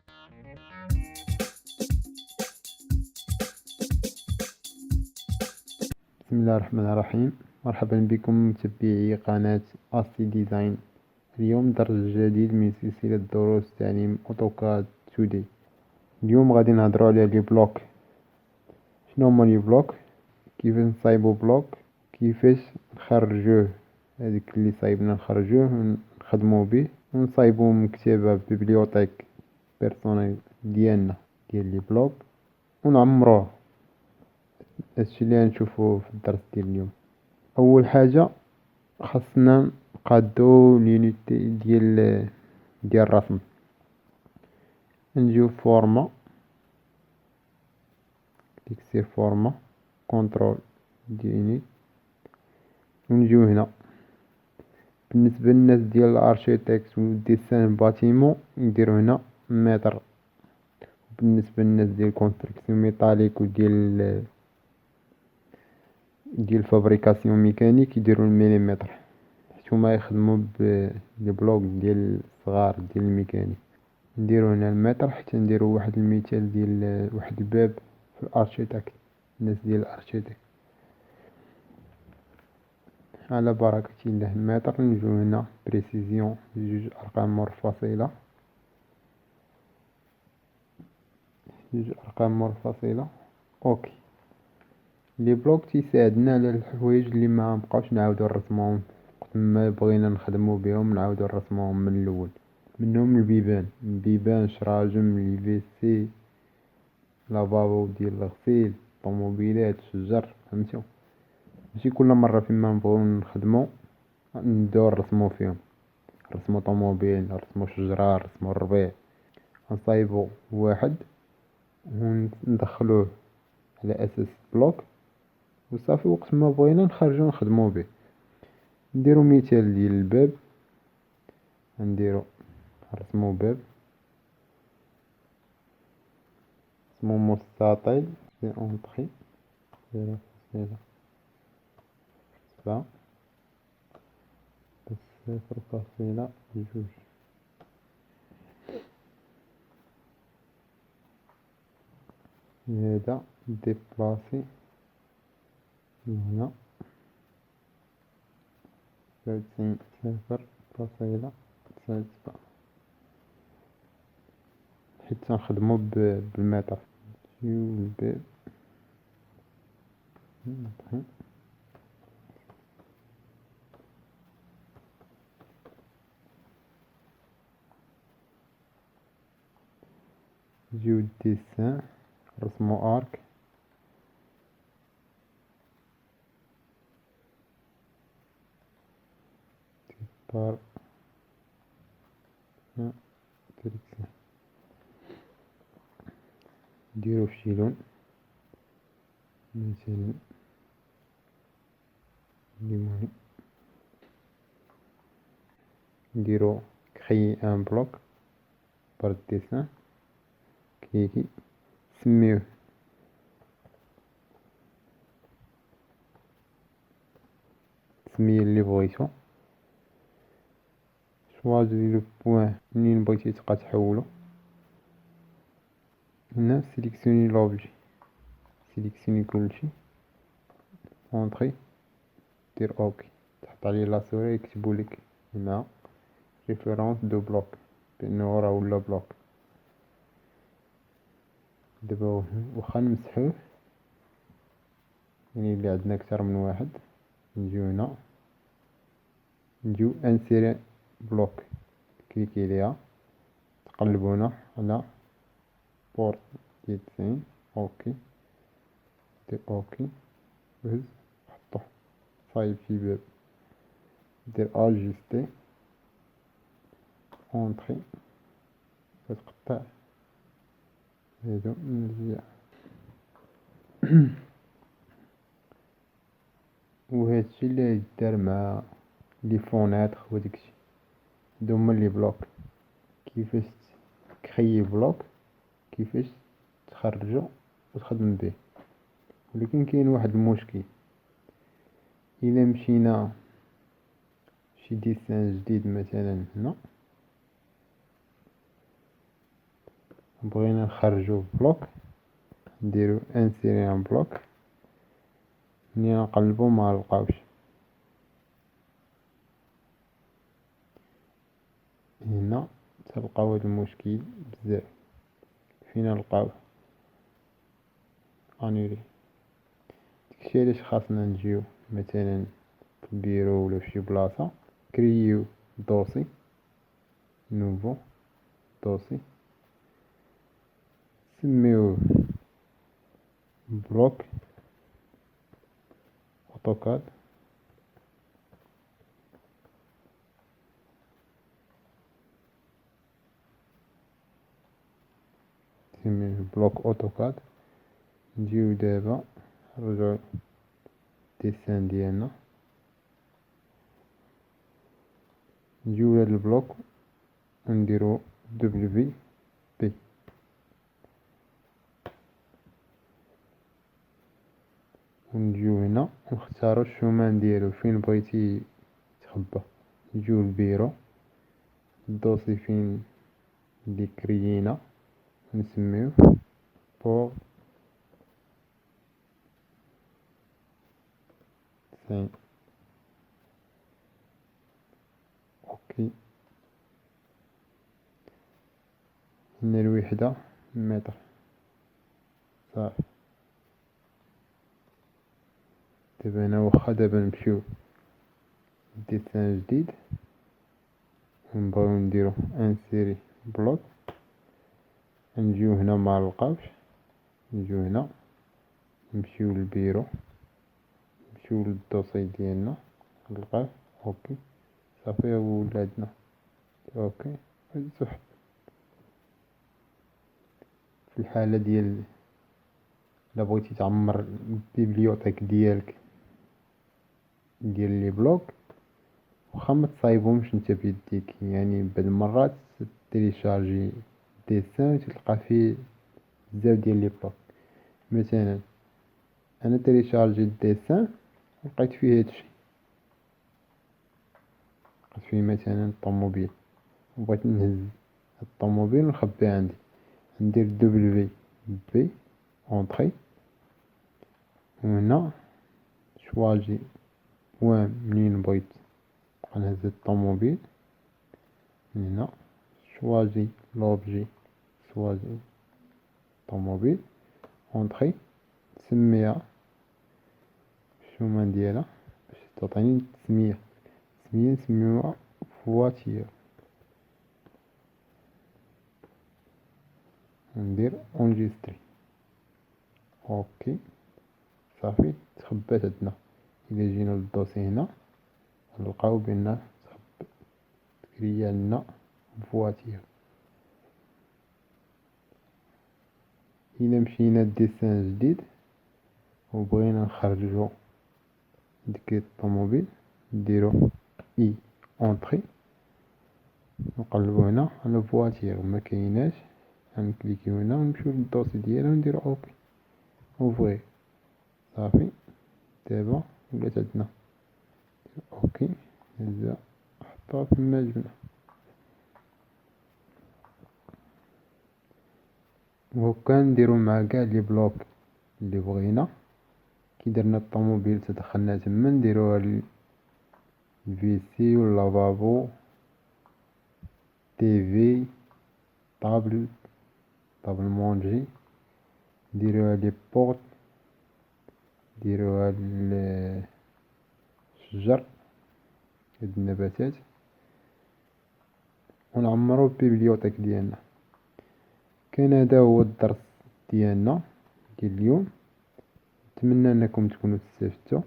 بسم الله الرحمن الرحيم. مرحبا بكم متابعي قناة أسي ديزاين. اليوم درس جديد من سلسلة دروس تعليم أوتوكاد 2D. اليوم غادي نهضروا على لي بلوك. شنو هما لي بلوك؟ كيفاش نصايبو بلوك، كيفاش نخرجوه، هذيك اللي صايبنا نخرجوه نخدمو به ونصايبو مكتبة ببليوتيك بيرسونيل ديالنا ديال لي بلوك ونعمروه. هادشي اللي غنشوفوه في الدرس ديال اليوم. اول حاجه خاصنا نقادو لونيتي ديال الرسم. نجيو فورما، ديك فورما كونترول ديني، ونجيو هنا. بالنسبه للناس ديال الارشيتكت وديسان باتيمون نديرو هنا متر. بالنسبه للناس ديال الكونستركسيون ميتاليك وديال فابريكاسيون ميكانيك يديروا المليمتر، حيت هما يخدموا بلي بلوك ديال الصغار ديال الميكانيك. نديرو هنا المتر حتى نديرو واحد المثال ديال واحد الباب في الارشيتكت، الناس ديال الارشيتكت. على بركة الله المتر. نجيو هنا بريسيزيون 2 ارقام منفصلة، 2 ارقام منفصلة. اوكي. لي بلوك تيساعدنا على الحوايج اللي ما نبقاوش نعاودو نرسموهم وقت ما بغينا نخدمو بهم، نعاودو نرسموهم من الاول. منهم البيبان، شراجم، لي فيسي، لافابو ديال الغسيل، طوموبيلات، شجر. فهمتو؟ ماشي كل مره فيما نبغيو نخدمو نبداو نرسمو فيهم، نرسمو طوموبيل، نرسمو شجره، نرسمو الربيع. نصايبو واحد وندخلوه على اساس بلوك وصافي. وقت ما بغينا نخرجو نخدمو به. نديرو مثال ديال الباب. نديرو نرسمو باب اسمو مستطيل في اونطري 0.7 0.2. هذا ديبلاسي هنا 0.7 حيت تنخدمو بالمتر. الباب نجيو ديسان، نرسمو ارك. بار ديريكسيون. نديرو في شي لون، مثلا ليموني. نديرو كريي ان بلوك بار ديسان، كليكي، سميوه السمية اللي بغيتو. شوازي لو بوين منين بغيتي تبقى تحولو. هنا سيليكسيوني لوبجي، سيليكسيوني كلشي، اونطري، دير اوكي. تحط عليه لاسوري يكتبولك هنا ريفيرونس دو بلوك بانه راه ولا بلوك. دابا واخا نمسحوه، يعني اللي عندنا اكثر من واحد، نجيو هنا نجيو انسيري بلوك، كليكي ليها، تقلبو هنا على بورت ديال 90. اوكي، دير اوكي، وهز حطوه صايب في باب. دير اجيستي اونطري، كتقطع هادو من الجهة. وهادشي اللي يدار مع لي فونيتر وداكشي. هادو هما لي بلوك. كيفاش تكريي بلوك، كيفاش تخرجو وتخدم به. ولكن كاين واحد المشكل، الا مشينا شي ديسان جديد مثلا هنا، بغينا نخرجو بلوك، نديرو انسيري ان بلوك. ملي نقلبو ما نلقاوش، هنا تلقاو هاد المشكل بزاف. فين نلقاوه؟ انولي. داكشي علاش خاصنا نجيو مثلا في البيرو ولا فشي بلاصة، كرييو دوسي، نوفو دوسي، سميوه بلوك اوتوكاد. سميوه بلوك اوتوكاد. نجيو دابا نرجعو ديسان ديالنا، نجيو لهاد البلوك ونديرو دبليو بي، ونجيو هنا ونختارو الشومان ديالو فين بغيتي يتخبى. نجيو للبيرو، الدوسي فين اللي كريينا نسميوه بور سين. اوكي. هنا الوحدة متر. صافي. دابا هنا واخا دابا نمشيو ديسان جديد ونبغيو نديرو انسيري بلوك، نجيو هنا ما نلقاوش، نجيو هنا نمشيو للبيرو، نمشيو للدوسي ديالنا نلقاه. اوكي صافي، هو ولا عندنا. اوكي صح. في الحالة ديال الا بغيتي تعمر البيبليوتيك ديالك ديال لي بلوك، واخا ما تصايبهمش نتا بيديك، يعني بعض المرات تيليشارجي ديسان تلقى فيه بزاف ديال لي بلوك. مثلا انا تيليشارجي الديسان لقيت فيه هادشي، لقيت فيه مثلا الطوموبيل، وبغيت نهز الطوموبيل ونخبيه عندي، ندير دبليو بي اونطري، وهنا شواجي بوان منين بغيت نبقى نهز الطوموبيل. من هنا شواجي لوبجي، شواجي طوموبيل اونطري، نسميها الشومان ديالها باش تعطيني التسمية. نسميوها فواتير، وندير اونجستري. اوكي صافي تخبات عندنا. الا جينا للدوسي هنا نلقاو بان تكريا لنا فواتير. الا مشينا لديسان جديد وبغينا نخرجو ديك الطوموبيل، نديرو اي اونطري، نقلبو هنا على فواتير، ما كايناش غنكليكيو هنا ونمشيو للدوسي ديالها ونديرو اوكي اوفغي. صافي دابا ولات عندنا. اوكي هزا حطها فما جبنا. وهكا نديرو مع كاع لي بلوك اللي بغينا. كي درنا الطوموبيل تدخلنا تما نديروها الفيسي واللافابو، تيفي، طابل مونجي، نديروها لي بورت، نديروها الشجر هاد النباتات، ونعمرو البيبليوتيك ديالنا. كان هذا هو الدرس ديالنا ديال اليوم، نتمنى انكم تكونوا استفدتوا.